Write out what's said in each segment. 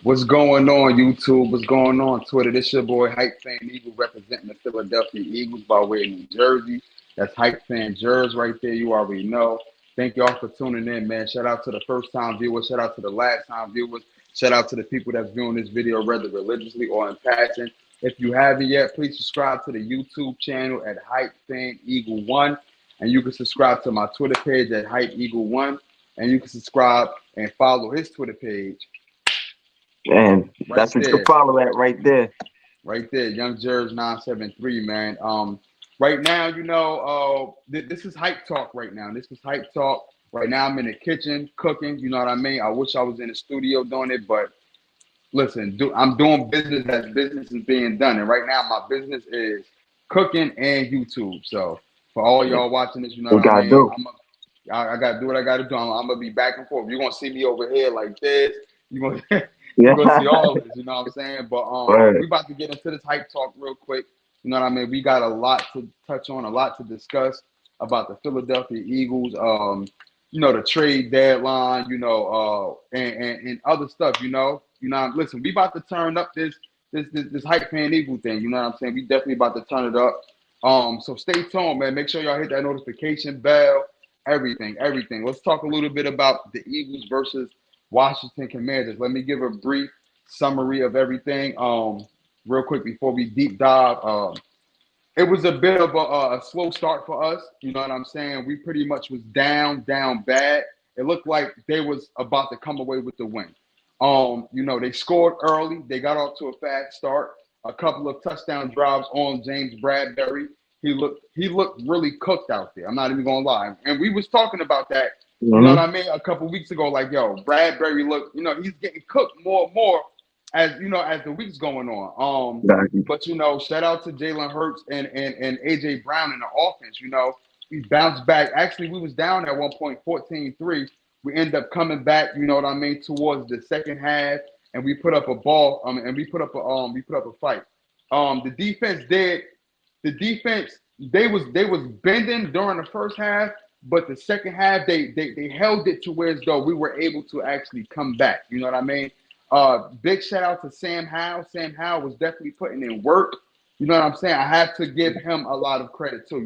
What's going on, YouTube? What's going on, Twitter? This your boy, Hype Fan Eagle, representing the Philadelphia Eagles by way of New Jersey. That's Hype Fan Jers right there. You already know. Thank y'all for tuning in, man. Shout out to the first time viewers. Shout out to the last time viewers. Shout out to the people that's viewing this video, whether religiously or in passion. If you haven't yet, please subscribe to the YouTube channel at Hype Fan Eagle One, and you can subscribe to my Twitter page at Hype Eagle One, and you can subscribe and follow his Twitter page And right that's what you there. follow at right there. Right there, Young Jers 973, man. Right now, this is Hype Talk right now. This is Hype Talk. Right now, I'm in the kitchen cooking. You know what I mean? I wish I was in the studio doing it, but listen, I'm doing business as business is being done. And right now, my business is cooking and YouTube. So for all y'all watching this, you know We what I gotta mean? do. I got to do what I got to do. I'm going to be back and forth. You're going to see me over here like this. You're going to Yeah. you're gonna see all this, you know what I'm saying? But we Right. about to get into this Hype Talk real quick. You know what I mean? We got a lot to touch on, a lot to discuss about the Philadelphia Eagles, the trade deadline, and other stuff, listen, we about to turn up this Hype Fan Eagle thing, you know what I'm saying? We definitely about to turn it up. So stay tuned, man. Make sure y'all hit that notification bell, everything. Let's talk a little bit about the Eagles versus Washington Commanders. Let me give a brief summary of everything, real quick before we deep dive. It was a bit of a slow start for us. You know what I'm saying? We pretty much was down bad. It looked like they was about to come away with the win. They scored early. They got off to a fast start. A couple of touchdown drives on James Bradbury. He looked really cooked out there. I'm not even gonna lie. And we was talking about that. You know what Mm-hmm. I mean? A couple weeks ago, like yo, Bradbury look. He's getting cooked more and more as the weeks going on. Exactly. But shout out to Jalen Hurts and AJ Brown in the offense. We bounced back. Actually, we was down at one point 14-3. We end up coming back, you know what I mean, towards the second half, and we put up a ball, and we put up a fight. The defense did the defense they was bending during the first half, but the second half they held it to where as though we were able to actually come back. You know what I mean? Big shout out to Sam Howell. Sam Howell was definitely putting in work. You know what I'm saying? I have to give him a lot of credit too.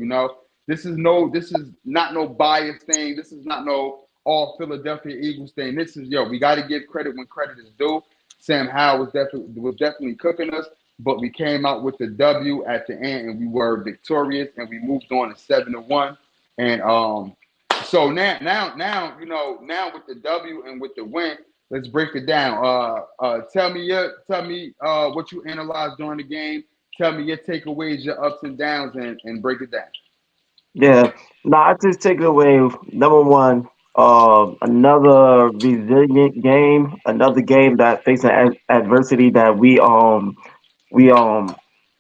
This is not no bias thing. This is not no all Philadelphia Eagles thing. This is we got to give credit when credit is due. Sam Howell was definitely cooking us, but we came out with the W at the end, and we were victorious, and we moved on to 7-1. And so now with the W and with the win, let's break it down. Tell me what you analyzed during the game. Tell me your takeaways, your ups and downs, and break it down. Yeah. No, I just take it away. Number one, another resilient game, another game that facing adversity that we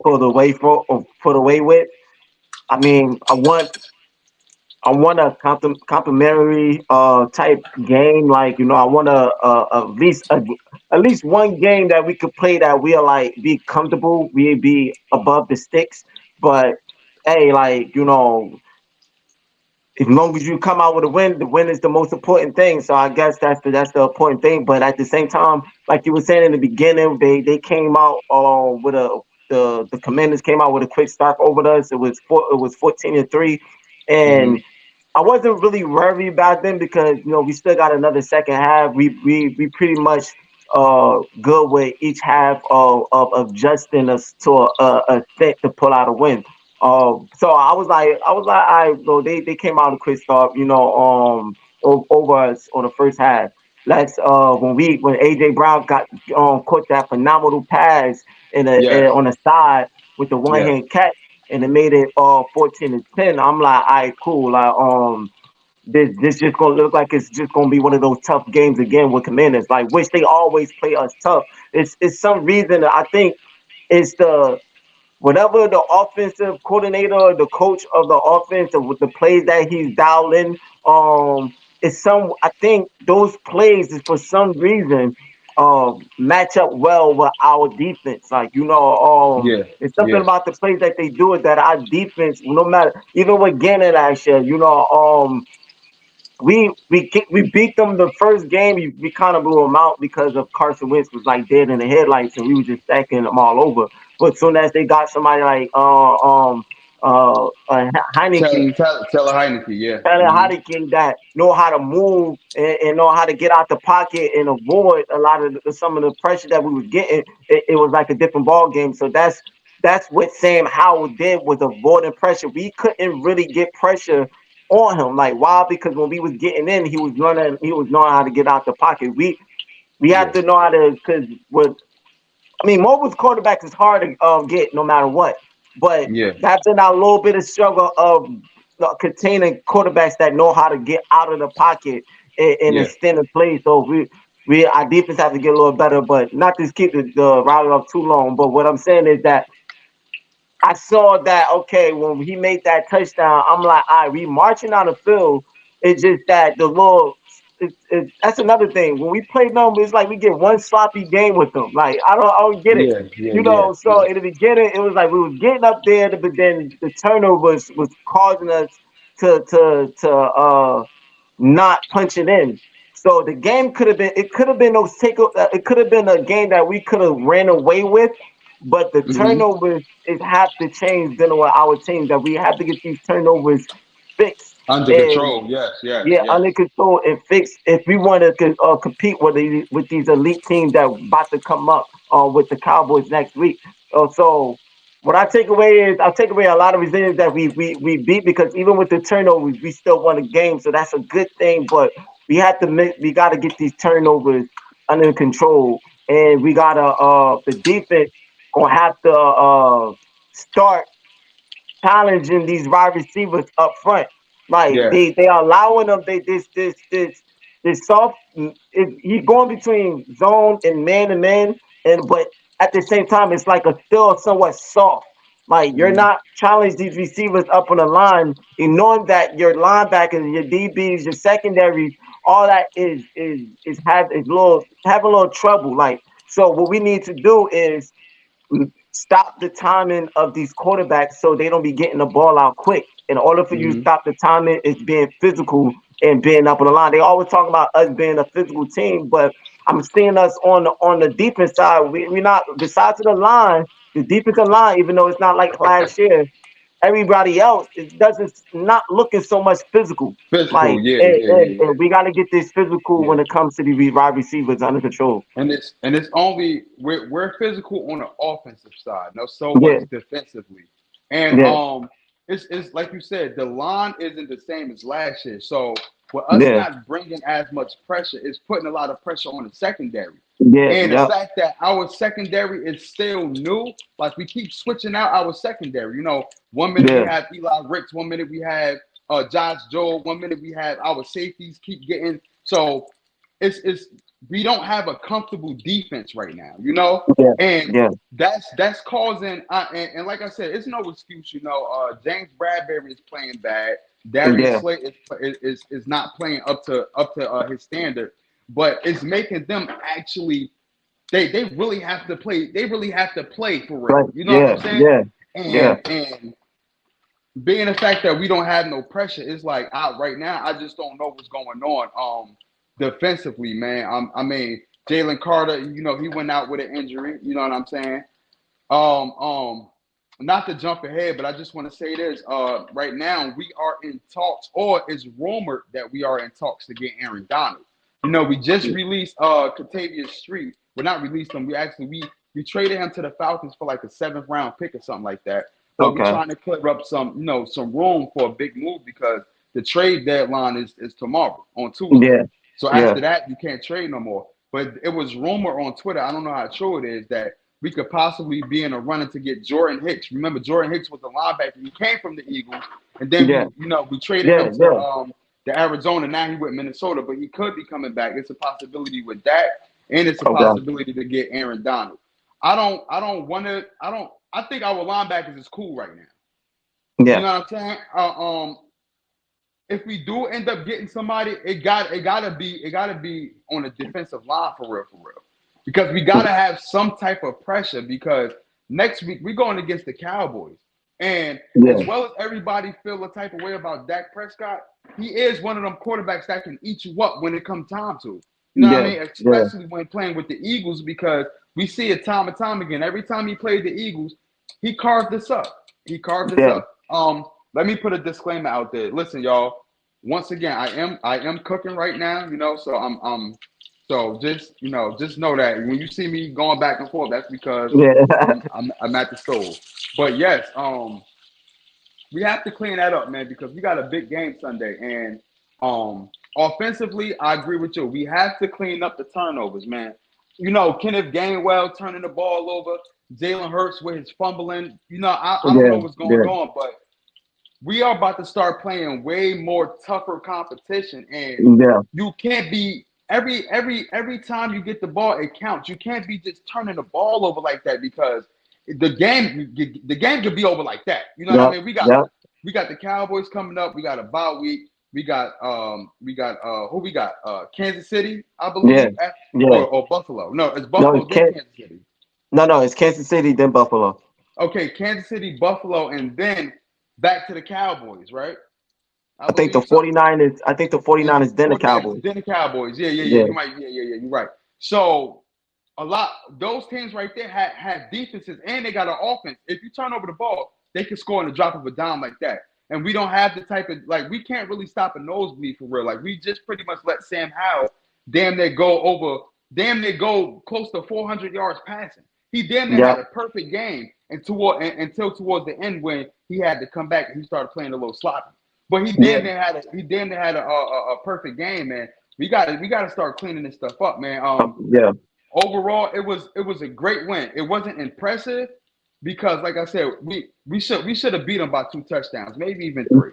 put away with. I mean, I want a complimentary type game. Like I want at least one game that we could play that we'll like be comfortable. We be above the sticks. But hey, like as long as you come out with a win, the win is the most important thing. So I guess that's the important thing. But at the same time, like you were saying in the beginning, they came out with a the Commanders came out with a quick start over us. It was 14-3, Mm-hmm. and I wasn't really worried about them because we still got another second half. We pretty much good with each half of adjusting us to a set to pull out a win. So I was like, all right, bro. They came out a quick start, over us on the first half. Let's when AJ Brown got caught that phenomenal pass Yes. on the side with the one Yes. hand catch and it made it 14-10. I'm like, all right, cool. Like this just gonna look like it's just gonna be one of those tough games again with Commanders. Like which they always play us tough. It's some reason I think it's the whatever the offensive coordinator, the coach of the offense, with the plays that he's dialing, it's some. I think those plays is for some reason match up well with our defense. Like Yeah. it's something Yeah. about the plays that they do it that our defense, no matter even with Gannon last year, we beat them the first game. We kind of blew them out because of Carson Wentz was like dead in the headlights, and we were just stacking them all over. But soon as they got somebody like Heineke, Tell Heineke, yeah. Tyler Heineke that know how to move and know how to get out the pocket and avoid a lot of some of the pressure that we was getting, it was like a different ball game. So that's what Sam Howell did, was avoiding pressure. We couldn't really get pressure on him. Like why? Because when we was getting in, he was knowing how to get out the pocket. We have Yeah, to know how to, because what I mean, mobile's quarterbacks is hard to get no matter what. But yeah, that's been our little bit of struggle of containing quarterbacks that know how to get out of the pocket and yeah, extend the play. So we our defense has to get a little better, but not to keep the route up too long. But what I'm saying is that I saw that, okay, when he made that touchdown, I'm like, all right, we marching on the field. It's just that the little, that's another thing. When we play them, it's like we get one sloppy game with them. Like, I don't get it. yeah, yeah, yeah, So in the beginning, it was like we was getting up there, but then the turnovers was causing us to not punching in. So the game could have been, it could have been those take, it could have been a game that we could have ran away with, but the hmm turnovers is have to change dealing with our team, that we have to get these turnovers fixed. under And control. Yes, yes, yeah, yes. under control and fixed if we want to compete with these elite teams that about to come up with the Cowboys next week. So what I take away is I take away a lot of resilience that we beat, because even with the turnovers, we still won a game. So that's a good thing. But we got to get these turnovers under control, and we gotta the defense gonna have to start challenging these wide receivers up front. Like Yeah. they are allowing them. They this soft. He going between zone and man, and but at the same time, it's like a still somewhat soft. Like you're hmm not challenge these receivers up on the line, and knowing that your linebackers, your DBs, your secondaries, all that is little having a little trouble. Like so, what we need to do is stop the timing of these quarterbacks so they don't be getting the ball out quick. In order for you to hmm stop the timing, it's being physical and being up on the line. They always talk about us being a physical team, but I'm seeing us on the defense side. We not, besides the line, the defensive line, even though it's not like last year, everybody else it doesn't not looking so much physical. Physical. Like Yeah, yeah, yeah, yeah, and we got to get this physical yeah. when it comes to the wide receivers under control. And it's only we're physical on the offensive side, not so much Yeah, defensively. And yeah, it's like you said, the line isn't the same as last year. So with us yeah, not bringing as much pressure, it's putting a lot of pressure on the secondary. yeah, And the yeah. fact that our secondary is still new, like we keep switching out our secondary. 1 minute we Yeah, have Eli Ricks, 1 minute we have Josh Joel, 1 minute we have our safeties keep getting. So it's we don't have a comfortable defense right now. yeah, And yeah, that's causing. And like I said, it's no excuse. James Bradbury is playing bad. Darius yeah, Slay is not playing up to his standard, but it's making them actually. They really have to play. They really have to play for right, real. You know what yeah, I'm saying? yeah, yeah, And being the fact that we don't have no pressure, it's like right now I just don't know what's going on. Defensively, man. I mean, Jalen Carter, he went out with an injury. You know what I'm saying? Um, um, Not to jump ahead, but I just want to say this. Right now we are in talks, or it's rumored that we are in talks to get Aaron Donald. We just released Katavius Street. We're not released him. We traded him to the Falcons for like a seventh round pick or something like that. But we're okay, trying to clear up some room for a big move because the trade deadline is tomorrow on Tuesday. yeah, So yeah, after that, you can't trade no more. But it was rumor on Twitter. I don't know how true it is that we could possibly be in a running to get Jordan Hicks. Remember, Jordan Hicks was a linebacker. He came from the Eagles, and then yeah, we traded yeah, him to yeah, the Arizona. Now he went Minnesota, but he could be coming back. It's a possibility with that, and it's a okay, possibility to get Aaron Donald. I don't want to. I think our linebackers is cool right now. You yeah, know what I'm saying? If we do end up getting somebody, it gotta be on a defensive line for real, because we gotta have some type of pressure because next week we're going against the Cowboys. And as yeah, well as everybody feel a type of way about Dak Prescott, he is one of them quarterbacks that can eat you up when it comes time to. You know what I yeah, mean? yeah, Especially when playing with the Eagles, because we see it time and time again. Every time he played the Eagles, he carved this up. He carved this yeah. up. Let me put a disclaimer out there. Listen, y'all. Once again, I am cooking right now. So so just know that when you see me going back and forth, that's because Yeah, I'm at the stove. But yes, we have to clean that up, man, because we got a big game Sunday. And offensively, I agree with you. We have to clean up the turnovers, man. Kenneth Gainwell turning the ball over, Jalen Hurts with his fumbling. I don't yeah, know what's going yeah, on, but we are about to start playing way more tougher competition, and yeah, you can't be every time you get the ball, it counts. You can't be just turning the ball over like that, because the game could be over like that. You know what I yeah, mean? yeah, We got the Cowboys coming up. We got a bye week. We got who we got? Kansas City, I yeah, believe, yeah. or Buffalo. No, it's No, Buffalo it's then Kansas City. no, it's Kansas City then Buffalo. Okay, Kansas City, Buffalo, and then back to the Cowboys, right? I I think the believe so. 49ers. I think the And 49ers then the 49ers, Cowboys. then the Cowboys. Yeah, yeah, yeah. Yeah, You might. Yeah, yeah, yeah. You're right. So a lot those teams right there had defenses, and they got an offense. If you turn over the ball, they can score in the drop of a dime like that. And we don't have the type of, like, we can't really stop a nosebleed for real. Like, we just pretty much let Sam Howell damn near go over, damn near go close to 400 yards passing. He damn near yeah, had a perfect game until towards the end, when he had to come back and he started playing a little sloppy. But yeah, he damn near had a perfect game, man. We gotta start cleaning this stuff up, man. yeah, Overall, it was a great win. It wasn't impressive because, like I said, we should have beat them by 2 touchdowns, maybe even three.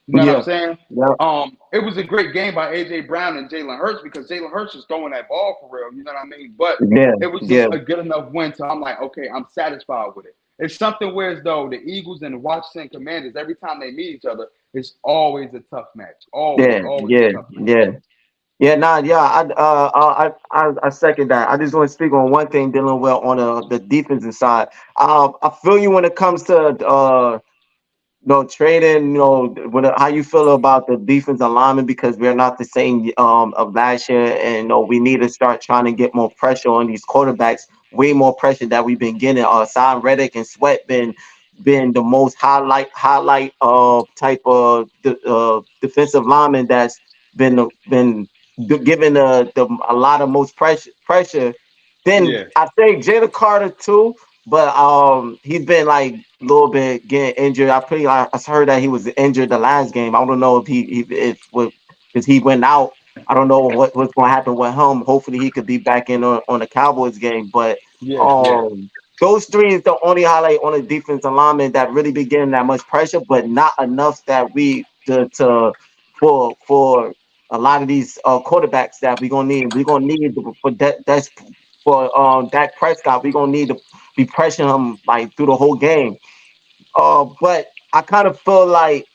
You know what I'm yeah, saying? yeah, It was a great game by AJ Brown and Jalen Hurts, because Jalen Hurts is throwing that ball for real. You know what I mean? But yeah, it was just yeah. a good enough win, so I'm like, okay, I'm satisfied with it. It's something where, as though the Eagles and the Washington Commanders, every time they meet each other, it's always a tough match. Always, Yeah, always a yeah, tough match. yeah, yeah. Nah, yeah. I second that. I just want to speak on one thing, dealing well on the defensive side. I feel you when it comes to trading, how you feel about the defense alignment, because we're not the same of last year, and we need to start trying to get more pressure on these quarterbacks, way more pressure that we've been getting. Sam Reddick and Sweat been the most highlight type of defensive lineman that's given a lot of most pressure. Then Yeah, I say Jalen Carter too, but he's been like a little bit getting injured. I heard that he was injured the last game. I don't know if because he went out. I don't know what's going to happen with him. Hopefully he could be back in on the Cowboys game. But yeah, yeah, um, those three is the only highlight on the defensive alignment that really be getting that much pressure, but not enough that we to for a lot of these quarterbacks that we're gonna need. We're gonna need for that's for Dak Prescott. We're gonna need to be pressuring him like through the whole game. But I kind of feel like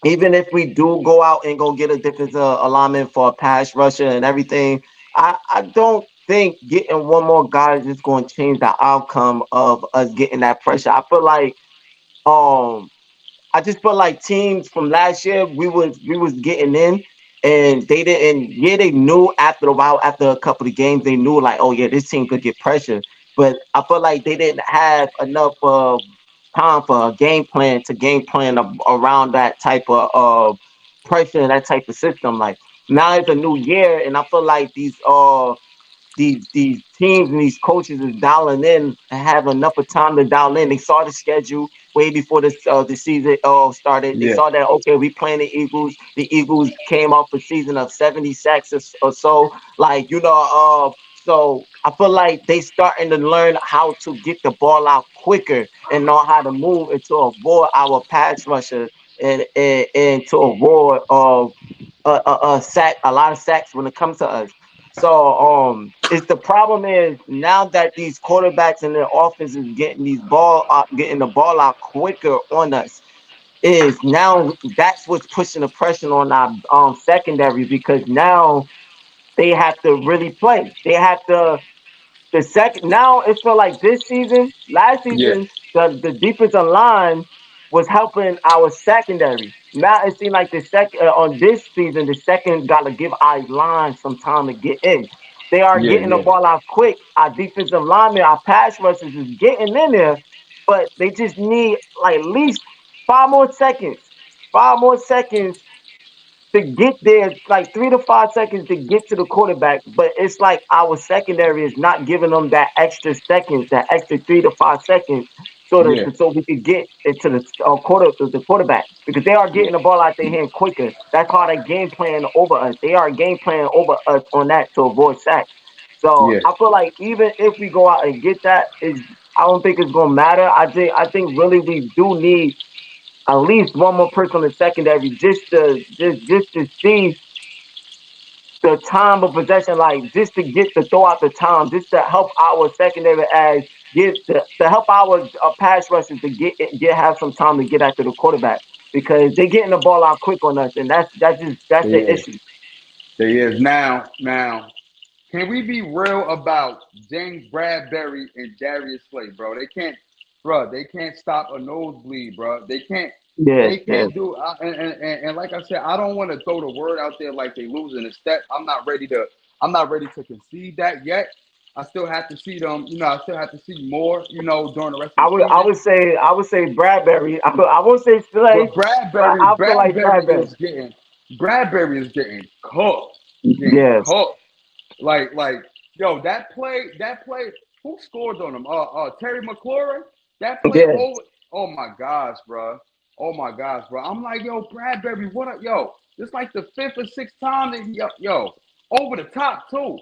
even if we do go out and go get a defensive alignment for a pass rusher and everything, I don't think getting one more guy is just going to change the outcome of us getting that pressure. Um I just felt like teams from last year we was getting in, and they didn't. Yeah, they knew after a while, after a couple of games, they knew like, oh yeah, this team could get pressure. But I felt like they didn't have enough time for a game plan around that type of pressure and that type of system. Like now it's a new year, and I feel like these teams and these coaches is dialing in and have enough of time to dial in. They saw the schedule way before the season started. They yeah, saw that, okay, we playing the Eagles. The Eagles came off a season of 70 sacks or so. Like so I feel like they starting to learn how to get the ball out quicker and know how to move and to avoid our pass rusher and to avoid a lot of sacks when it comes to us. So it's the problem is now that these quarterbacks and their offense is getting the ball out quicker on us, is now that's what's pushing the pressure on our secondary, because now they have to really play. They have to the second now it felt like this season, last yeah, season. the defensive line was helping our secondary. Now it seems like the second on this season, the second got to give our line some time to get in. They are Yeah, getting the yeah, ball out quick. Our defensive linemen, our pass rushers is getting in there, but they just need like at least 5 more seconds. 5 more seconds to get there, like 3 to 5 seconds to get to the quarterback. But it's like our secondary is not giving them that extra seconds, that extra 3 to 5 seconds, yeah, so we could get into the quarterback because they are yeah, getting the ball out their hand quicker. That's called a game plan over us. They are game plan over us on that to avoid sacks. So yeah, I feel like even if we go out and get that, is I don't think it's gonna matter. I think really we do need at least one more person on the secondary just to see the time of possession, like just to get to throw out the time, just to help our secondary as to help our pass rushers to get have some time to get after the quarterback because they getting the ball out quick on us, and that's they the is. issue. They is. Now, can we be real about James Bradbury and Darius Slay, bro? They can't stop a nosebleed, bro. Yeah, They yeah, can't do. And like I said, I don't want to throw the word out there like they losing a step. I'm not ready to concede that yet. I still have to see them. I still have to see more. During the rest of I the would I season. would say I would say Bradbury. I won't say Slay, But but Bradbury, I feel like Bradbury. Bradbury is getting cooked, getting Yes, cooked. Like, yo, that play, who scored on him? Terry McLaurin. That play yeah, over. Oh my gosh, bro. Oh my gosh, bro. I'm like, yo, Bradbury, what up, yo? It's like the fifth or sixth time that yo, over the top too,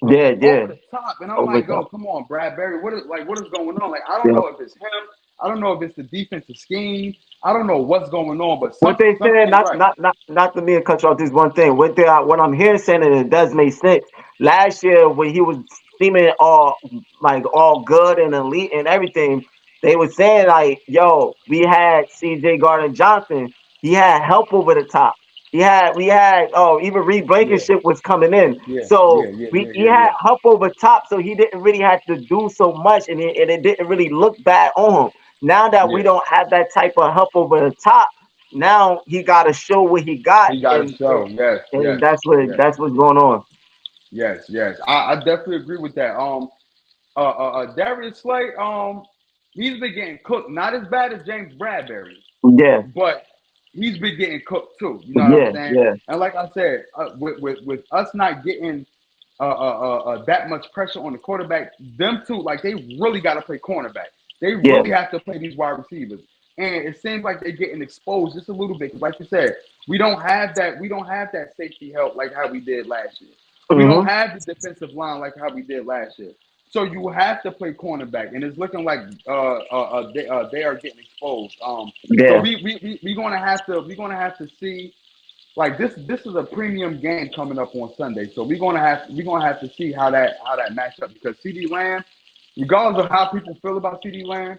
yeah, over yeah. the top, and I'm Over like, top. yo, come on, Bradbury, what is going on? Like, I don't Yeah. know if it's him. I don't know if it's the defensive scheme. I don't know what's going on, but What they something saying, ain't right. not to me and cut you off this one thing. What I'm hearing saying and it does make sense. Last year when he was seeming all good and elite and everything, they were saying like, yo, we had CJ Gardner Johnson. He had help over the top. We had even Reed Yeah, Blankenship was coming in. yeah, yeah, So yeah, we yeah, he yeah, had yeah. help over top, so he didn't really have to do so much and it didn't really look bad on him. Now that we Yeah. don't have that type of help over the top, now he got to show what he got, He got to and, and show. Yes, and yes, that's what yes, that's what's going on. yes, yes. I definitely agree with that. Darius Slay, he's been getting cooked. Not as bad as James Bradbury, Yeah, but he's been getting cooked too. You know what I'm yeah, saying? yeah, And like I said, with us not getting that much pressure on the quarterback, them two, like they really got to play cornerback. They yeah, really have to play these wide receivers. And it seems like they're getting exposed just a little bit. 'Cause like you said, we don't have that. We don't have that safety help like how we did last year. We don't hmm, have the defensive line like how we did last year. So you have to play cornerback, and it's looking like they are getting exposed. So yeah, we're gonna have to see like this is a premium game coming up on Sunday. So we're gonna have to see how that match up because CD Lamb, regardless of how people feel about CD Lamb,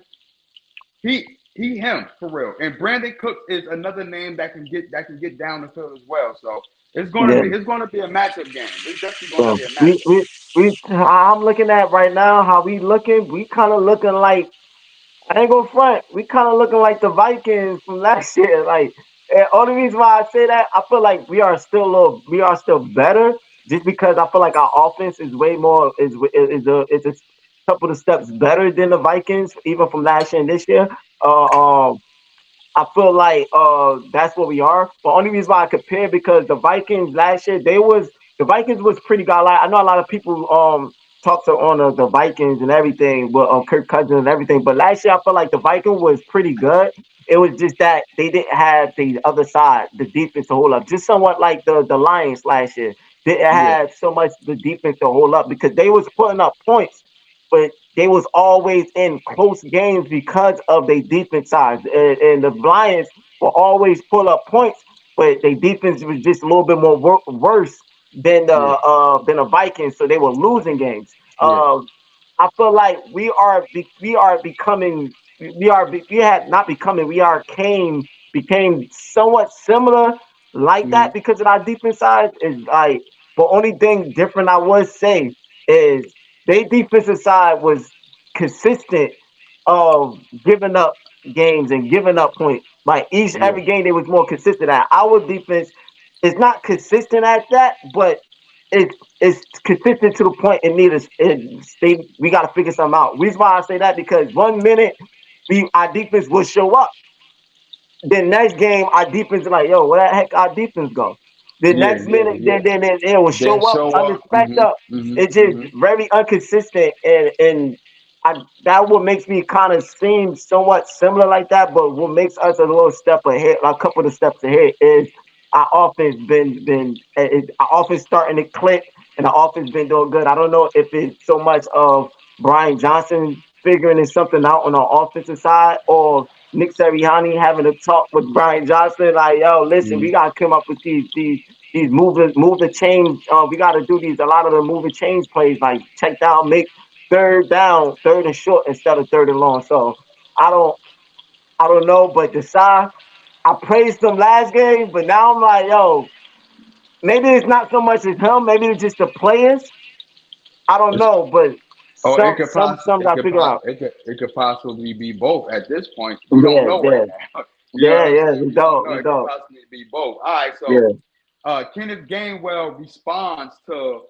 he him for real. And Brandon Cooks is another name that can get down the field as well. So yeah. it's gonna be a matchup game. It's definitely gonna So be a matchup. I'm looking at right now how we looking. We kind of looking like I ain't gonna front. We kind of looking like the Vikings from last year. Like, and only reason why I say that, I feel like we are still better, just because I feel like our offense is way more is a couple of steps better than the Vikings, even from last year and this year. I feel like that's what we are. But only reason why I compare because the Vikings last year the Vikings was pretty good. Like, I know a lot of people talked on the Vikings and everything with Kirk Cousins and everything. But last year I felt like the Vikings was pretty good. It was just that they didn't have the other side, the defense to hold up. Just somewhat like the Lions last year. Didn't Yeah, have so much the defense to hold up because they was putting up points, but they was always in close games because of their defense size. And the Lions will always pull up points, but their defense was just a little bit more worse yeah, than the Vikings, so they were losing games. yeah. I feel like we are becoming we had not becoming we are became somewhat similar like Mm-hmm. that because of our defense side is like. But only thing different I would say is their defensive side was consistent giving up games and giving up points. Like each Yeah. every game they was more consistent at. Our defense is not consistent at that, but it's consistent to the point it needs we gotta figure something out. Reason why I say that because 1 minute our defense will show up. Then next game, our defense is like, yo, where the heck our defense go? The Yeah, next yeah, minute, yeah. then it will Then show up show up. unexpected. It's just Hmm. very inconsistent, and that what makes me kind of seem somewhat similar like that. But what makes us a little step ahead, a couple of steps ahead, is our offense our offense starting to click, and the offense been doing good. I don't know if it's so much of Brian Johnson figuring something out on the offensive side, or Nick Sirianni having a talk with Brian Johnson, like, yo, listen, we gotta come up with these move the change. We gotta do these a lot of the move and change plays, like check down, make third down, third and short instead of third and long. So I don't I don't know, but Desai, I praised him last game, but now I'm like, yo, maybe it's not so much as him, maybe it's just the players. I don't It's, know, but oh, some got to figure out. it could possibly be both at this point. We don't Yeah, know right yeah, now. You know what yeah, I'm yeah. saying? We We don't don't, know. we It could don't. possibly be both. All right. So Yeah, Kenneth Gainwell responds to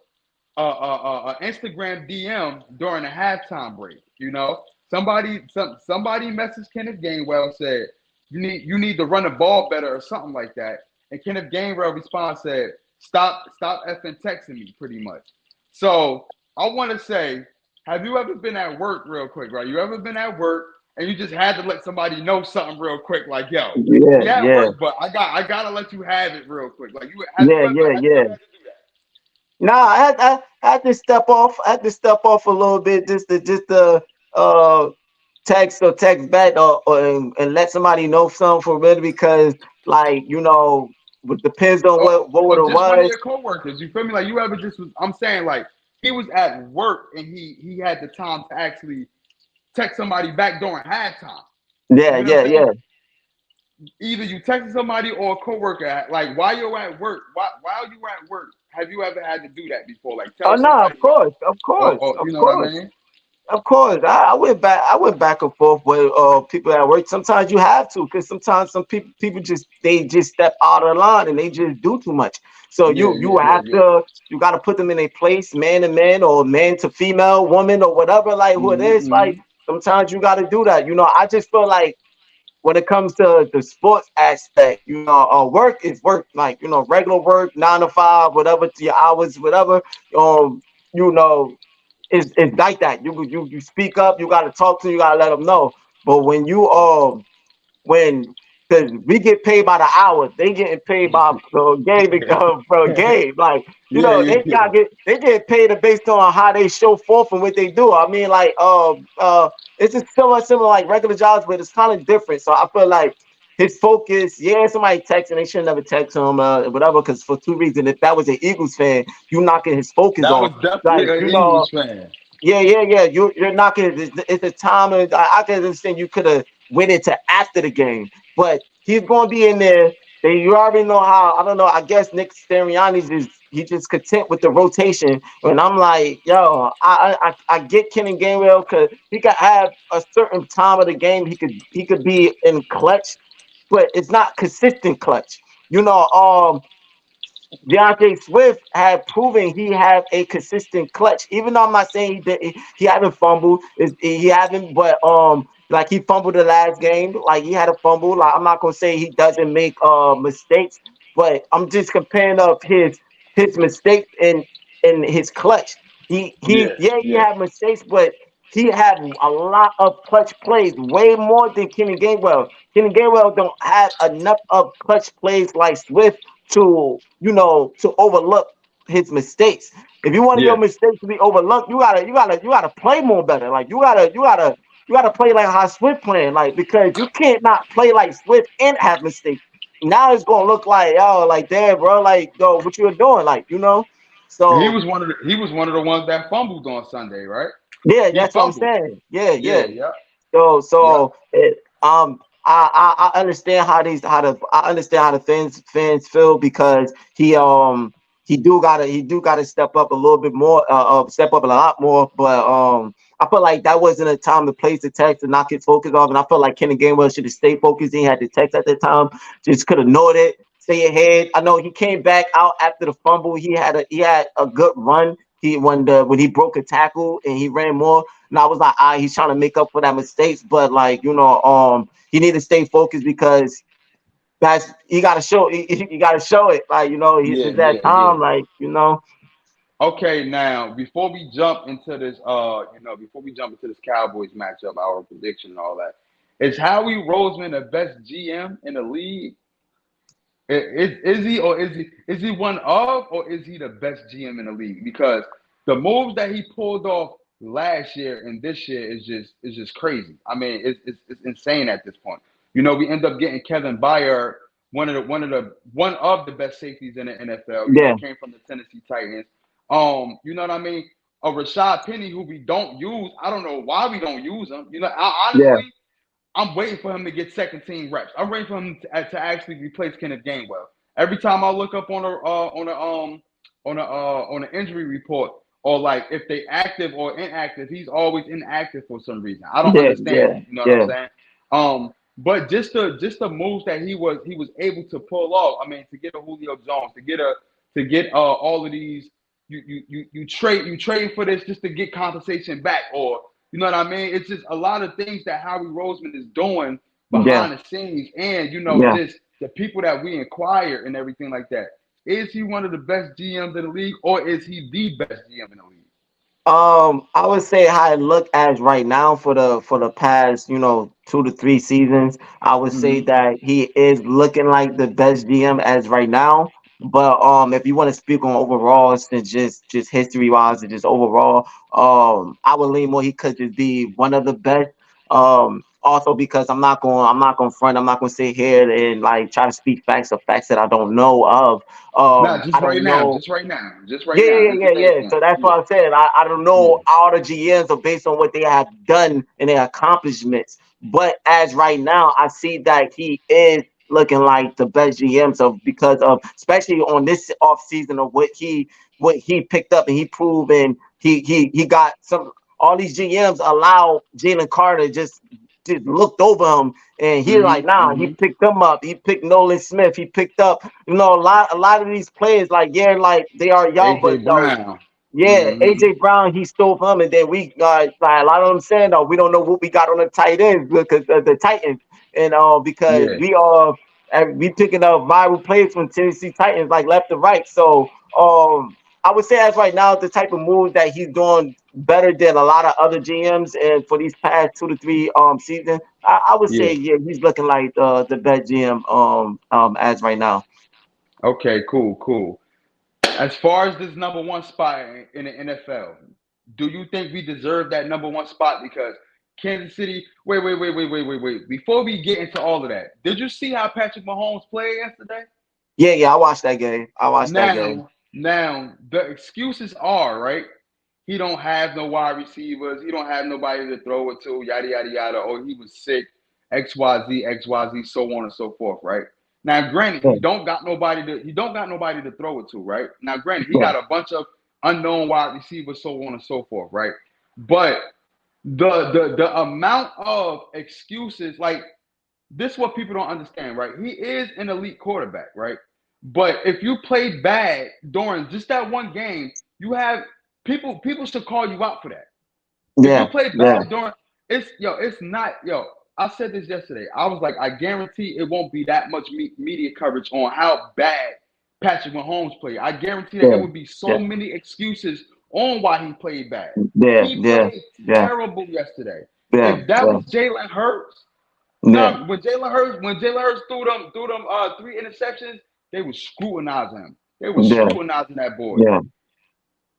Instagram DM during a halftime break. You know, somebody messaged Kenneth Gainwell, said you need to run the ball better or something like that. And Kenneth Gainwell responds, said, stop effing texting me, pretty much. So I want to say, have you ever been at work real quick, right? You ever been at work and you just had to let somebody know something real quick, like, yo, yeah, we at yeah, work, but I gotta let you have it real quick. Like, yeah, yeah, have you yeah. ever had to do that? Nah, I had to step off. I had to step off a little bit just to uh text back and let somebody know something for real because like it depends on what Or it just one of was. your coworkers. You feel me? Like you ever just was. I'm saying like he was at work and he had the time to actually text somebody back during halftime. Yeah, You know yeah, what I'm saying? yeah. Either you texting somebody or a coworker. Like while you're at work, while you at work, have you ever had to do that before? Like Oh tell no, somebody, of course, of course, or of you know what I course. mean? Of course, I went back and forth with people at work. Sometimes you have to, because sometimes some people just step out of the line and they just do too much. So Yeah, you yeah, yeah, have yeah. to you got to put them in a place, man to man or man to female, woman or whatever, like who it is. Like Mm-hmm. sometimes you got to do that. I just feel like when it comes to the sports aspect, work is work. Like regular work, 9 to 5, whatever to your hours, whatever. Um, you know it's like that. You speak up. You got to talk to. You got to let them know. But when because we get paid by the hour, they getting paid by game for a game. Like Yeah, yeah, yeah. they get paid based on how they show forth and what they do. I mean, like it's just similar like regular jobs, but it's kind of different. So I feel like his focus, yeah, somebody texting, they should never text him, whatever, because for two reasons. If that was an Eagles fan, you knocking his focus That was off. definitely Like, an Eagles fan. yeah, yeah, yeah. You're not gonna. It's a time. I can understand you could have went into after the game, but he's gonna be in there. You already know how. I don't know. I guess Nick Sirianni's just content with the rotation, and I'm like, yo, I get Kenny Gainwell because he could have a certain time of the game. He could be in clutch, but it's not consistent clutch. You know, DeAndre Swift had proven he had a consistent clutch. Even though I'm not saying he haven't fumbled, he haven't, but like he fumbled the last game, like he had a fumble. Like I'm not gonna say he doesn't make mistakes, but I'm just comparing of his mistakes in his clutch. Yeah, He yeah. had mistakes, but he had a lot of clutch plays, way more than Kenny Gainwell. Kenny Gainwell don't have enough of clutch plays like Swift to overlook his mistakes. If you want your Yeah. mistakes to be overlooked, you gotta play more better. Like you gotta play like how Swift playing, like because you can't not play like Swift and have mistakes. Now it's gonna look like like damn bro, like yo, what you doing, like And he So was one of the ones that fumbled on Sunday, right? yeah, He that's what I'm fumbled. saying. Yeah, Yeah, yeah. yeah, yeah. I understand how I understand how the fans feel because he do gotta step up a little bit more, step up a lot more. But I feel like that wasn't a time to place the text to knock his focus off, and I feel like Kenny Gainwell should have stayed focused. He had the text at the time, just could have known it, stay ahead. I know he came back out after the fumble. He had a good run. When he broke a tackle and he ran more, and I was like, he's trying to make up for that mistakes. But like he need to stay focused because that's you got to show you got to show it. Like Yeah, it's that yeah, time. yeah. Like. Okay, now before we jump into this, before we jump into this Cowboys matchup, our prediction and all that, is Howie Roseman the best GM in the league? Is he, or is he one of, or is he the best GM in the league? Because the moves that he pulled off last year and this year is just crazy. I mean, it's insane at this point. We end up getting Kevin Byard, one of the best safeties in the NFL. Yeah, Came from the Tennessee Titans. You know what I mean? A Rashad Penny who we don't use. I don't know why we don't use him. yeah, Honestly, I'm waiting for him to get second team reps. I'm waiting for him to actually replace Kenneth Gainwell. Every time I look up on the injury report, or like if they active or inactive, he's always inactive for some reason. I don't yeah, understand yeah, it. You know what I'm yeah, saying? But just the moves that he was able to pull off. I mean, to get a Julio Jones, to get all of these, you trade for this just to get compensation back, or you know what I mean? It's just a lot of things that Howie Roseman is doing yeah, behind the scenes, and yeah. just the people that we inquire and everything like that. Is he one of the best GMs in the league, or is he the best GM in the league? I would say how it look as right now for the past, 2 to 3 seasons. I would say Mm-hmm. that he is looking like the best GM as right now. But if you want to speak on overall, and just history wise and just overall, I would lean more he could just be one of the best. Also because I'm not going to front. I'm not going to sit here and like try to speak facts or facts that I don't know of. Nah, I just right don't now, know. just right now, just right Yeah, now. yeah, yeah, yeah, Entertain yeah. him. So that's Yeah, what I'm saying. I don't know yeah, all the GMs are based on what they have done and their accomplishments. But as right now, I see that he is looking like the best GM. So because of especially on this off season of what he picked up and he proved and he got some all these GMs allow Jalen Carter just looked over him and he like mm-hmm, nah he mm-hmm. picked them up. He picked Nolan Smith. He picked up a lot of these players, like, yeah, like they are young, AJ but Brown. yeah, Mm-hmm. AJ Brown, he stole from him, and then we got like a lot of them saying though we don't know what we got on the tight ends because the Titans, and because Yeah, we picking up viral players from Tennessee Titans like left to right. So I would say as right now the type of move that he's doing better than a lot of other GMs, and for these past 2 to 3 seasons, I would say yeah. yeah he's looking like the best GM as right now. Okay, cool, cool. As far as this number one spot in the NFL, do you think we deserve that number one spot? Because Kansas City. Wait, wait, wait, wait, wait, wait, wait. Before we get into all of that, did you see how Patrick Mahomes played yesterday? Yeah, yeah, I watched that game. I watched that game. Now the excuses are right. He don't have no wide receivers. He don't have nobody to throw it to. Yada yada yada. Or he was sick. XYZ, so on and so forth. Right. Now, granted, Yeah, he don't got nobody to throw it to. Right. Now, granted, he yeah, got a bunch of unknown wide receivers, so on and so forth. Right. But the amount of excuses, like this, is what people don't understand. Right. He is an elite quarterback. Right. But if you play bad during just that one game, you have people should call you out for that. If you yeah, play yeah, bad during it's not I said this yesterday. I was like, I guarantee it won't be that much media coverage on how bad Patrick Mahomes played. I guarantee that it yeah, would be so yeah, many excuses on why he played bad. yeah, He yeah, played yeah, terrible yesterday. yeah, If that yeah, was Jalen Hurts, yeah, no, when Jalen Hurts threw them 3 interceptions, they were scrutinizing him. They were yeah, scrutinizing that boy. yeah,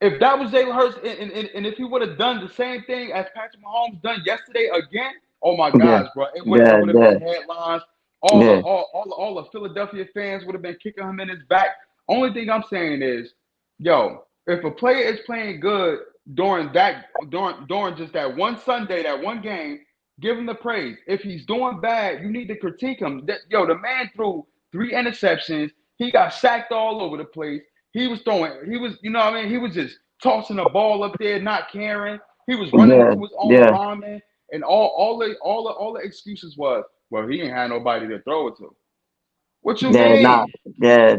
If that was Jalen Hurts, and if he would have done the same thing as Patrick Mahomes done yesterday again, oh my yeah, gosh, bro, it would it yeah, would have yeah, been headlines. All the Philadelphia fans would have been kicking him in his back. Only thing I'm saying is, yo, if a player is playing good during just that one Sunday, that one game, give him the praise. If he's doing bad, you need to critique him. The man threw 3 interceptions. He got sacked all over the place. He was throwing. He was, you know what I mean? He was just tossing the ball up there, not caring. He was running yeah, into his own yeah, lineman, and all the excuses was, well, he ain't had nobody to throw it to. What you yeah, nah, mean? yeah.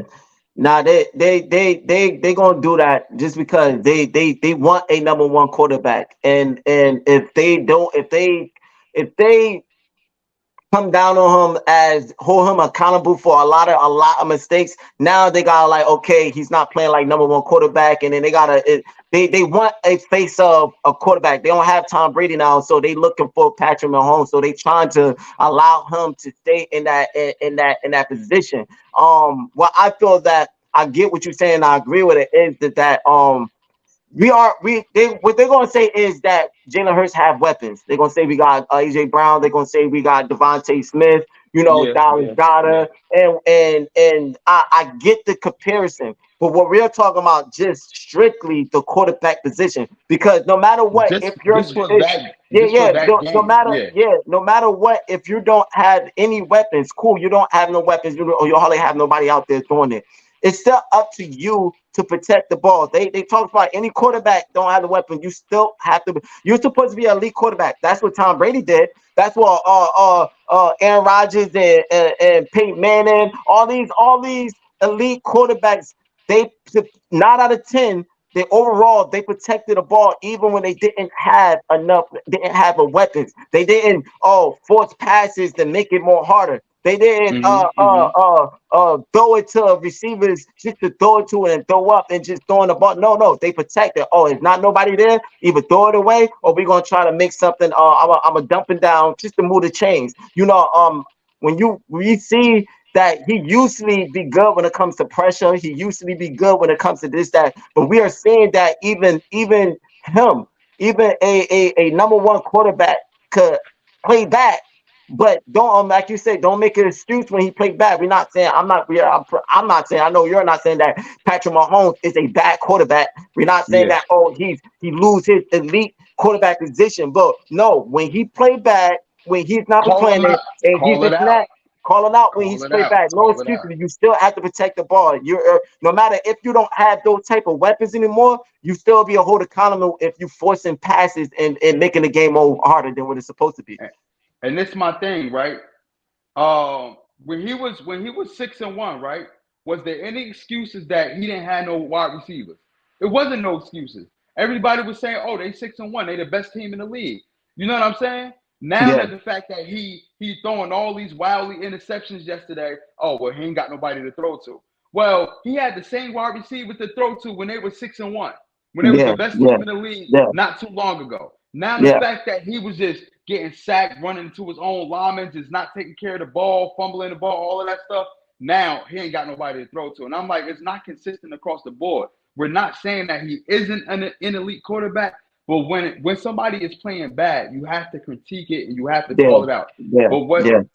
Nah, they gonna do that just because they want a number one quarterback, and if they don't, if they come down on him as hold him accountable for a lot of mistakes. Now they gotta like, okay, he's not playing like number one quarterback, and then they want a face of a quarterback. They don't have Tom Brady now, so they looking for Patrick Mahomes. So they trying to allow him to stay in that position. Well, I feel that I get what you're saying. I agree with it. Is that what they're gonna say is that Jalen Hurts have weapons. They're gonna say we got AJ Brown. They're gonna say we got Devontae Smith. Yeah, Dallas yeah, yeah. Goddard, and I get the comparison. But what we're talking about just strictly the quarterback position, because no matter what, Just if you're just for if, that yeah, just for yeah, that game. Yeah. no matter what, if you don't have any weapons, cool, you don't have no weapons, you hardly have nobody out there doing it. It's still up to you to protect the ball. They talk about any quarterback don't have the weapon. You still have to. You're supposed to be an elite quarterback. That's what Tom Brady did. That's what Aaron Rodgers and Peyton Manning, all these elite quarterbacks. They 9 out of 10. They overall they protected the ball even when they didn't have enough, didn't have a weapons. They didn't force passes to make it more harder. They didn't Hmm. Hmm. throw it to receivers just to throw it to it and throw up and just throwing the ball. No, no, they protect it. Oh, it's not nobody there. Either throw it away or we're gonna try to make something. I'm a dumping down just to move the chains. When you see that he usually be good when it comes to pressure. He usually be good when it comes to this, that. But we are seeing that even him, even a number one quarterback could play back. But don't like you said, don't make an excuse when he played bad. We're not saying I'm not. I'm not saying. I know you're not saying that Patrick Mahomes is a bad quarterback. We're not saying Yeah. that he lose his elite quarterback position. But no, when he played bad, when he's not been Call playing him it, out. and he's Call this it and out. that, calling out when Call he's it played out. bad. No Call it excuses. out. You still have to protect the ball. No matter if you don't have those type of weapons anymore, you still be a hold accountable if you forcing passes and making the game more harder than what it's supposed to be. And this is my thing, right? When he was 6-1, right? Was there any excuses that he didn't have no wide receivers? It wasn't no excuses. Everybody was saying, "Oh, they 6-1. They the best team in the league." You know what I'm saying? Now Yeah, that the fact that he throwing all these wildly interceptions yesterday, oh well, he ain't got nobody to throw to. Well, he had the same wide receivers to throw to when they were 6-1, when they was the yeah, best yeah, team in the league yeah, not too long ago. Now the yeah, fact that he was just getting sacked, running into his own linemen, just not taking care of the ball, fumbling the ball, all of that stuff. Now he ain't got nobody to throw to. And I'm like, it's not consistent across the board. We're not saying that he isn't an elite quarterback, but when somebody is playing bad, you have to critique it and you have to yeah, call it out. yeah, yeah.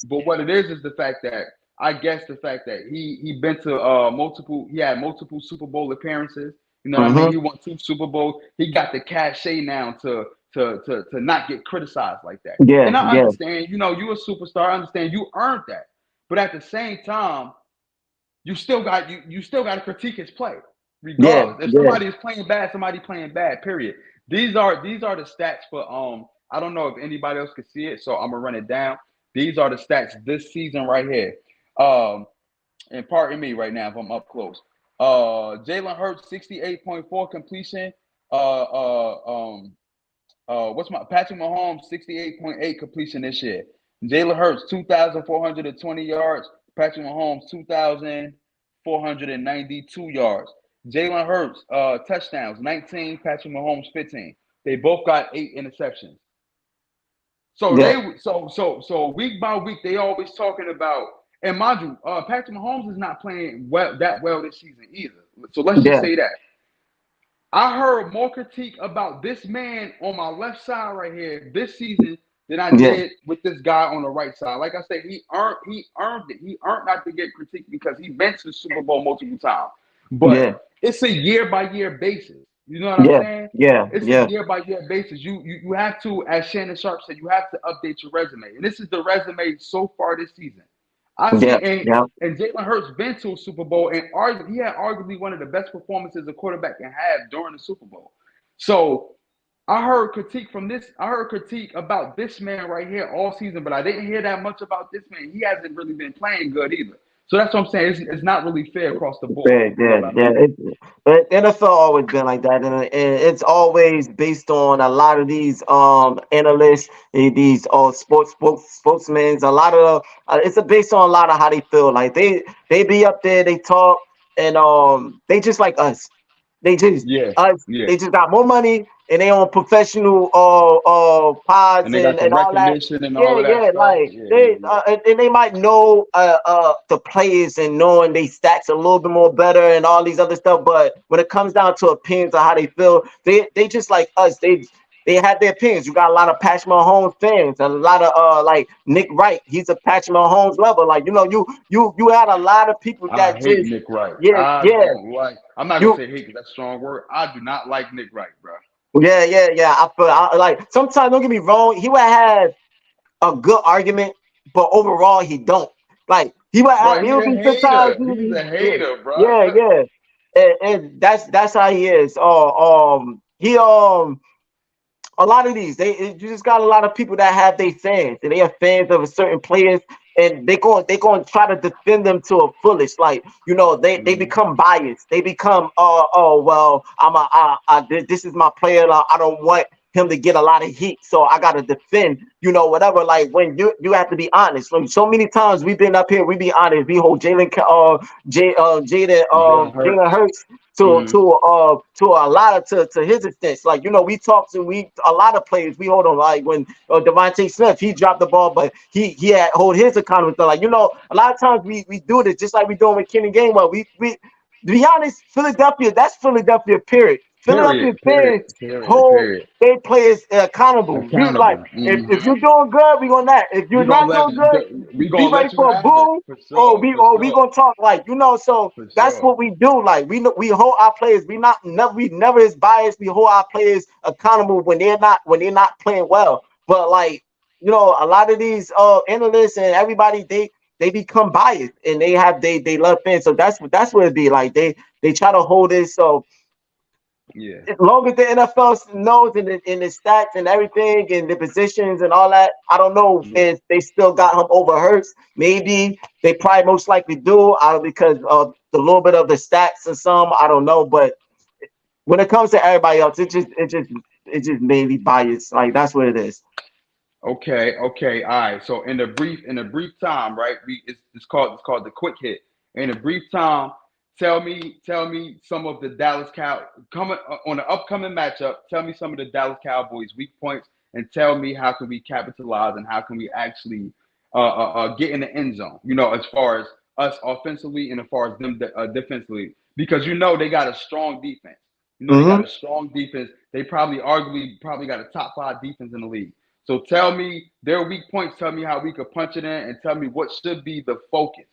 But what it is the fact that I guess the fact that he been to multiple he had multiple Super Bowl appearances. You know what I mean? Mm-hmm. He won 2 Super Bowls. He got the cachet now to not get criticized like that. Yeah, And I yeah, understand, you a superstar. I understand you earned that. But at the same time, you still got to critique his play, yeah, regardless. If yeah. somebody is playing bad, somebody playing bad. Period. These are the stats for I don't know if anybody else could see it, so I'm gonna run it down. These are the stats this season right here. Um, and pardon me right now if I'm up close. Jalen Hurts 68.4 completion. Uh, uh, um, what's my Patrick Mahomes 68.8 completion this year. Jalen Hurts 2,420 yards. Patrick Mahomes 2,492 yards. Jalen Hurts touchdowns 19. Patrick Mahomes 15. They both got 8 interceptions. So Yeah, week by week they always talking about, and mind you, Patrick Mahomes is not playing well this season either. So let's just yeah, say that. I heard more critique about this man on my left side right here this season than I yeah, did with this guy on the right side. Like I said, he earned it. He earned not to get critiqued because he been to the Super Bowl multiple times. But yeah, it's a year by year basis. You know what I'm yeah, saying? yeah, It's a yeah, year by year basis. You have to, as Shannon Sharp said, you have to update your resume. And this is the resume so far this season. I see, Yeah, yeah. and Jalen Hurts been to a Super Bowl, and he had arguably one of the best performances a quarterback can have during the Super Bowl. So I heard critique from this. I heard critique about this man right here all season, but I didn't hear that much about this man. He hasn't really been playing good either. So that's what I'm saying. It's not really fair across the board. Yeah, You know yeah, what I yeah. mean? But NFL always been like that, and it's always based on a lot of these analysts, these sportsmen. A lot of it's based on a lot of how they feel. Like they be up there, they talk, and they just like us. They just Yeah, us. yeah. They just got more money, and they on professional And pods they got the and all that. recognition and all Yeah, of that yeah, stuff. like Yeah, yeah, they yeah. and they might know the players and knowing they stats a little bit more better and all these other stuff. But when it comes down to opinions of how they feel, they just like us. They have their opinions. You got a lot of Patrick Mahomes fans, a lot of like Nick Wright. He's a Patrick Mahomes lover. Like you had a lot of people I that hate just Nick Wright. yeah I yeah don't like. I'm not gonna you say hate because that's a strong word. I do not like Nick Wright, bro. yeah. Like sometimes don't get me wrong. He would have a good argument, but overall he don't. Like Bro, he he would a be sometimes hater. He's a yeah hater, bro. yeah. And that's how he is. He a lot of these you just got a lot of people that have their fans and they are fans of a certain players and they going to try to defend them to a fullest like they Hmm. become biased they become oh well this is my player I don't want him to get a lot of heat so I got to defend whatever like when you have to be honest so many times we've been up here we be honest we hold Jalen Jalen Hurts. Hurts Hmm. to a lot of to his extent. Like we talked to we a lot of players we hold on like when Devontae Smith he dropped the ball, but he had hold his accountable. Like a lot of times we do this just like we doing with Kenny Gainwell. We to be honest, Philadelphia that's Philadelphia period. Philadelphia Period. Period. fans Period. hold Period. their players accountable. You like Accountable. if Hmm. you're doing good, we gonna that. If you're We gonna not let doing good, we be gonna ready let you for a have it boom for sure. For we sure. gonna talk like so For that's sure. what we do like we hold our players we never is biased we hold our players accountable when they're not playing well but like a lot of these analysts and everybody they become biased and they love fans so that's what it be like they try to hold it so Yeah. as long as the NFL knows in the stats and everything and the positions and all that, I don't know Yeah. if they still got him over Hurts. Maybe they probably most likely do because of the little bit of the stats and some. I don't know, but when it comes to everybody else, it just mainly biased. Like that's what it is. Okay, okay, all right. So in a brief time, right? It's called the quick hit. In a brief time, tell me some of the Dallas Cow coming on the upcoming matchup. Tell me some of the Dallas Cowboys weak points, and tell me how can we capitalize and how can we actually get in the end zone. As far as us offensively and as far as them defensively, because they got a strong defense. They got Hmm. a strong defense. They probably got a top five defense in the league. So tell me their weak points. Tell me how we could punch it in, and tell me what should be the focus.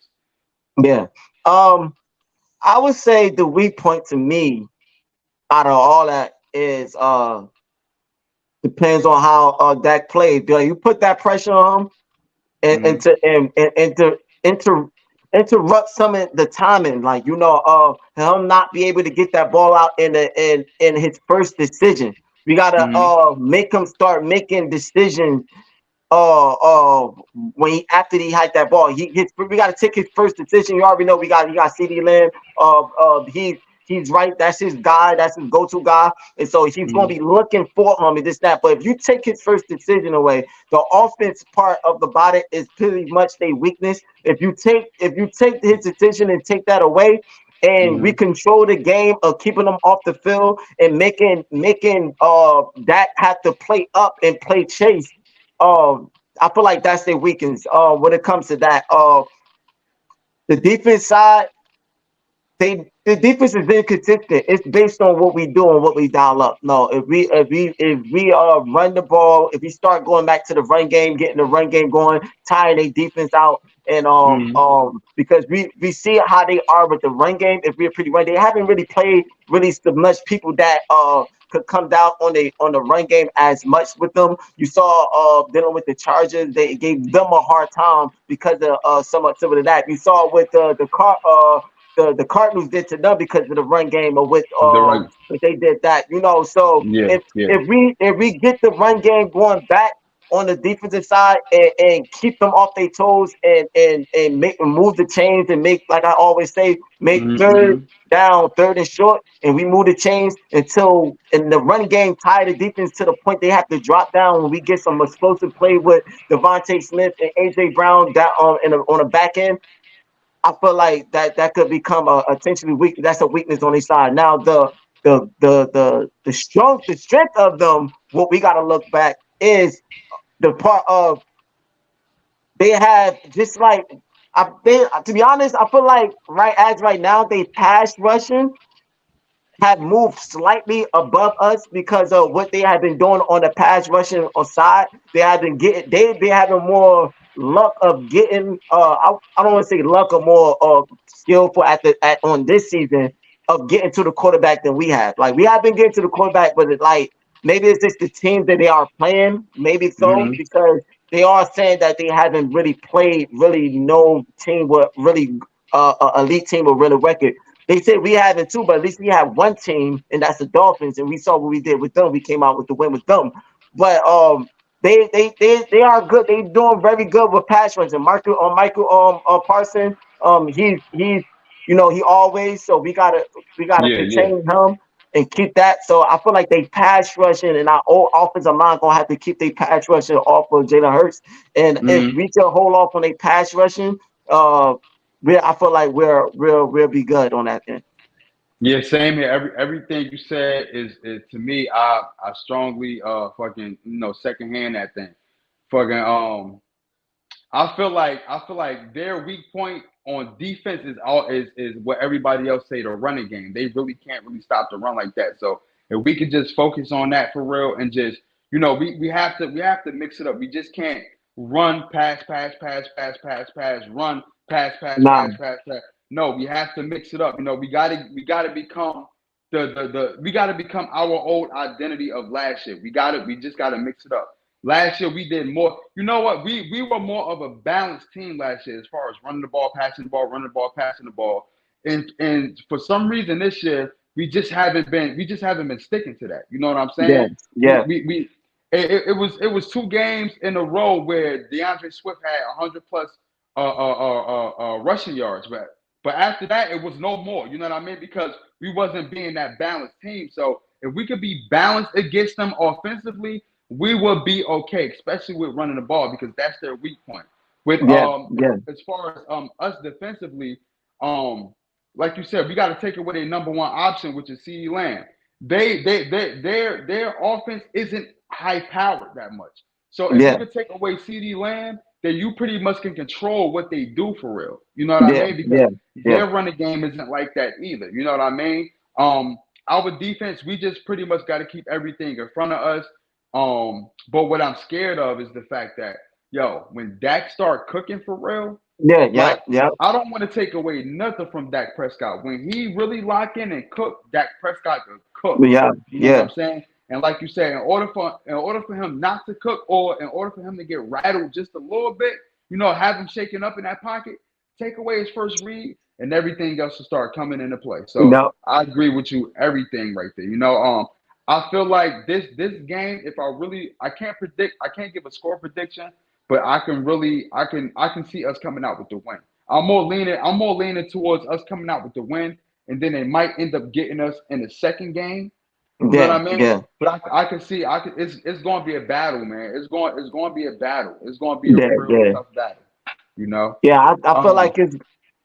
Yeah. Um, I would say the weak point to me out of all that is depends on how Dak plays. Do you put that pressure on him? And Hmm. to and to interrupt some of the timing, like him not be able to get that ball out in his first decision. We gotta Hmm. make him start making decisions uh uh when he after he hiked that ball. We gotta take his first decision. You already know he got CD Lamb. He's right. That's his guy. That's his go-to guy. And so he's gonna Hmm. be looking for him and this that. But if you take his first decision away, the offense part of the body is pretty much their weakness. If you take his decision and take that away, and we Hmm. control the game of keeping them off the field and making that have to play up and play chase. I feel like that's their weakness. When it comes to that, the defense side, the defense is inconsistent. It's based on what we do and what we dial up. No, if we run the ball, if we start going back to the run game, getting the run game going, tiring their defense out, And Mm-hmm. because we see how they are with the run game. If we're pretty run, they haven't really played really so much people that could come down on the run game as much with them. You saw dealing with the Chargers, they gave them a hard time because of some of that. You saw with the Cardinals did to them because of the run game, or with The right. but they did that. So Yeah, yeah. if we get the run game going back on the defensive side, and keep them off their toes, and make move the chains, and make, like I always say, make third Mm-hmm. down, third and short, and we move the chains until in the run game tie the defense to the point they have to drop down. When we get some explosive play with Devontae Smith and AJ Brown down on the back end, I feel like that could become a potentially weak. That's a weakness on their side. Now the strength of them. What we got to look back is the part of they have, just like to be honest, I feel like right now they pass rushing have moved slightly above us because of what they have been doing on the pass rushing side. They have been getting, they've been having more luck of getting, I don't want to say luck, or more skillful at on this season of getting to the quarterback than we have. Like, we have been getting to the quarterback, but it's like maybe it's just the teams that they are playing, maybe so, Mm-hmm. because they are saying that they haven't really played really no team with really elite team with really record. They said we haven't too, but at least we have one team, and that's the Dolphins. And we saw what we did with them. We came out with the win with them. But they are good. They doing very good with pass rush. And Michael Parson, he's he always, so we gotta Yeah, yeah. contain him and keep that. So I feel like they pass rushing, and our old offensive line gonna have to keep their pass rushing off of Jalen Hurts. And if Mm-hmm. we can hold off on their pass rushing, uh I feel like we'll be good on that end. Yeah, same here. Everything you said is to me. I strongly fucking secondhand that thing. Fucking I feel like their weak point on defense is what everybody else say, the running game. They really can't really stop the run like that. So if we could just focus on that for real, and just we have to mix it up. We just can't run pass, run Nah, pass pass. No, we have to mix it up. We gotta become we gotta become our old identity of last year. We just gotta mix it up. Last year we did more. You know what? We were more of a balanced team last year as far as running the ball, passing the ball, running the ball, passing the ball. And for some reason this year we just haven't been sticking to that. You know what I'm yeah, saying? We yeah, we, we it was 2 games in a row where DeAndre Swift had 100 plus rushing yards, but after that it was no more. You know what I mean? Because we wasn't being that balanced team. So if we could be balanced against them offensively, we will be okay, especially with running the ball because that's their weak point. With yeah, yeah, as far as us defensively, um, like you said, we got to take away their number one option, which is CeeDee Lamb. Their offense isn't high powered that much. So if you yeah, could take away CeeDee Lamb, then you pretty much can control what they do for real. You know what I yeah, mean? Because yeah, yeah, their running game isn't like that either. You know what I mean? Our defense, we just pretty much got to keep everything in front of us. But what I'm scared of is the fact that, when Dak start cooking for real, yeah, yeah, like, yeah, I don't want to take away nothing from Dak Prescott. When he really lock in and cook, Dak Prescott can cook. yeah, You know what yeah, I'm saying? And like you said, in order for him not to cook, or in order for him to get rattled just a little bit, have him shaking up in that pocket, take away his first read, and everything else will start coming into play. So no, I agree with you, everything right there. I feel like this game, if I can't predict, I can't give a score prediction, but I can see us coming out with the win. I'm more leaning towards us coming out with the win, and then they might end up getting us in the second game. You know what yeah, I mean? yeah, But I can see it's going to be a battle, man. It's going to be a battle. It's going to be a yeah, real yeah. tough battle. You know. Yeah, Um.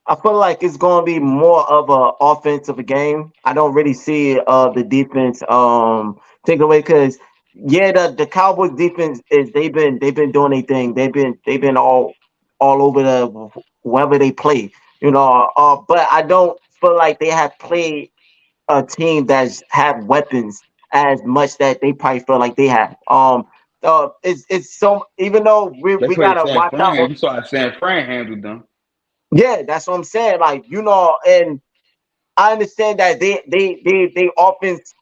I feel like it's going to be more of a offensive game. I don't really see the defense take away, because yeah, the Cowboys defense is they've been doing their thing. They've been all over the whoever they play. But I don't feel like they have played a team that's have weapons as much that they probably feel like they have. It's so, even though They we played gotta San watch out. Fran. You saw how San Fran handled them. Yeah, that's what I'm saying. Like, and I understand that they offense,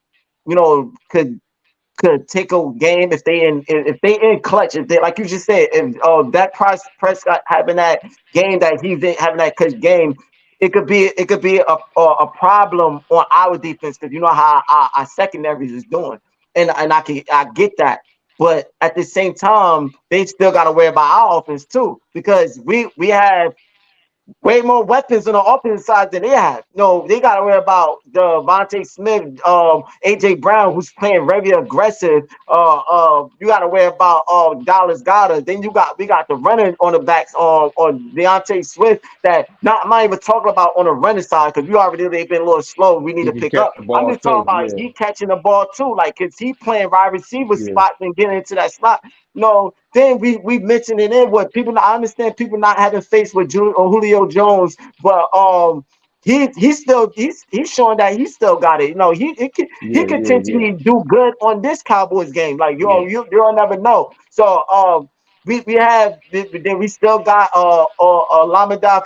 could take a game if they in clutch, if they, like you just said, if that Prescott having that game that he's in, having that clutch game, it could be a problem on our defense, because you know how our secondaries is doing, and I get that, but at the same time they still got to worry about our offense too, because we have way more weapons on the offensive side than they have. No, they got to worry about Devontae Smith, AJ Brown, who's playing very aggressive. You got to worry about Dallas Goddard. Then we got the running on the backs on Deontay Swift. That I'm not even talking about on the running side, because they've been a little slow. We need He to can pick catch up. the I'm ball just talking too. about Yeah, he catching the ball too, like, cause he playing wide receiver yeah, spot and getting into that slot. No, then we mentioned it in what people. I understand people not having faith with Julio Jones, but he's showing that he still got it. He yeah, could yeah, yeah, potentially do good on this Cowboys game. Like, yeah. you'll never know. So then we still got Lamadal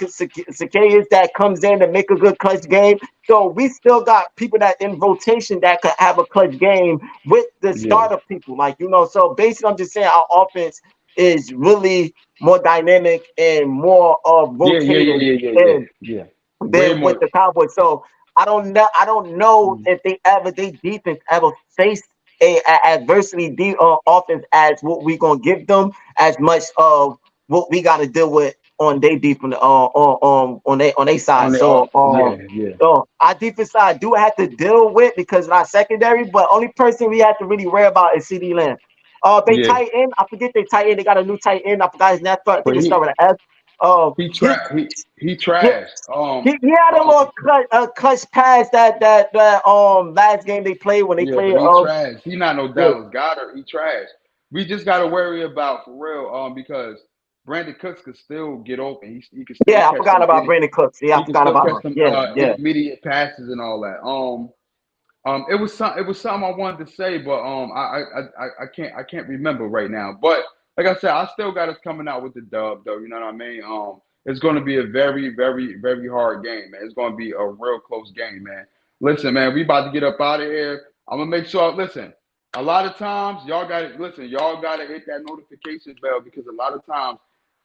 Zacchaeus that comes in to make a good clutch game. So we still got people that in rotation that could have a clutch game with the Yeah, starter people. Like, so basically I'm just saying our offense is really more dynamic and more yeah, yeah, yeah, rotating yeah, yeah, yeah, and yeah. Way than with more. the Cowboys. So I don't know if they defense ever faced a adversity offense as what we gonna give them, as much of what we got to deal with on their defense on their side. On the off. So Yeah, yeah, our defense side do have to deal with, because of our secondary, but only person we have to really worry about is CD Lamb. They yeah. tight end. I forget they tight end. They got a new tight end. I forgot his name. I think But it started with an S. he His tra he yeah, trashed. he had a little clutch pass that last game they played, when they Yeah, played but he trash. He not no yeah, Dallas Goddard. He trash. We just got to worry about for real, because Brandon Cooks could still get open. He can still yeah, I catch forgot them. about Brandon Cooks. Yeah, I He can forgot still about catch him. them Yeah, yeah, intermediate passes and all that. It was something I wanted to say, but I can't remember right now. But like I said, I still got us coming out with the dub though. You know what I mean? It's going to be a very, very, very hard game, man. It's going to be a real close game, man. Listen, man, we about to get up out of here. I'm gonna make sure. Listen, a lot of times y'all got to listen. Y'all got to hit that notification bell, because a lot of times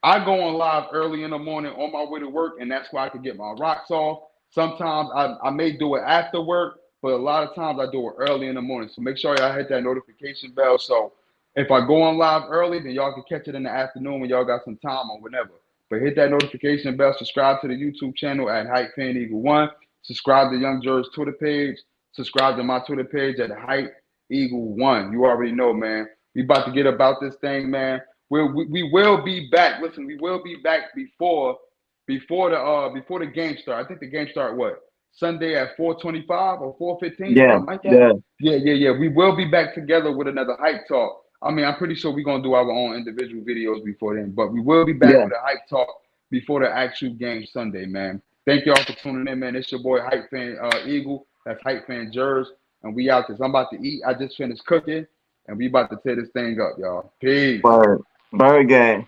I go on live early in the morning on my way to work, and that's where I can get my rocks off. Sometimes I may do it after work, but a lot of times I do it early in the morning. So make sure y'all hit that notification bell. So if I go on live early, then y'all can catch it in the afternoon when y'all got some time or whatever. But hit that notification bell. Subscribe to the YouTube channel at Hype Fan Eagle One. Subscribe to Young Jurors Twitter page. Subscribe to my Twitter page at Hype Eagle One. You already know, man. We about to get about this thing, man. We will be back. Listen, we will be back before the game start. I think the game start what? Sunday at 4:25 or 4:15, yeah, something like that. yeah. Yeah, yeah, yeah. We will be back together with another hype talk. I mean, I'm pretty sure we're gonna do our own individual videos before then, but we will be back Yeah. with a hype talk before the actual game Sunday, man. Thank y'all for tuning in, man. It's your boy Hype Fan Eagle. That's Hype Fan Jers, and we out this. I'm about to eat. I just finished cooking, and we about to tear this thing up, y'all. Peace. Bird game.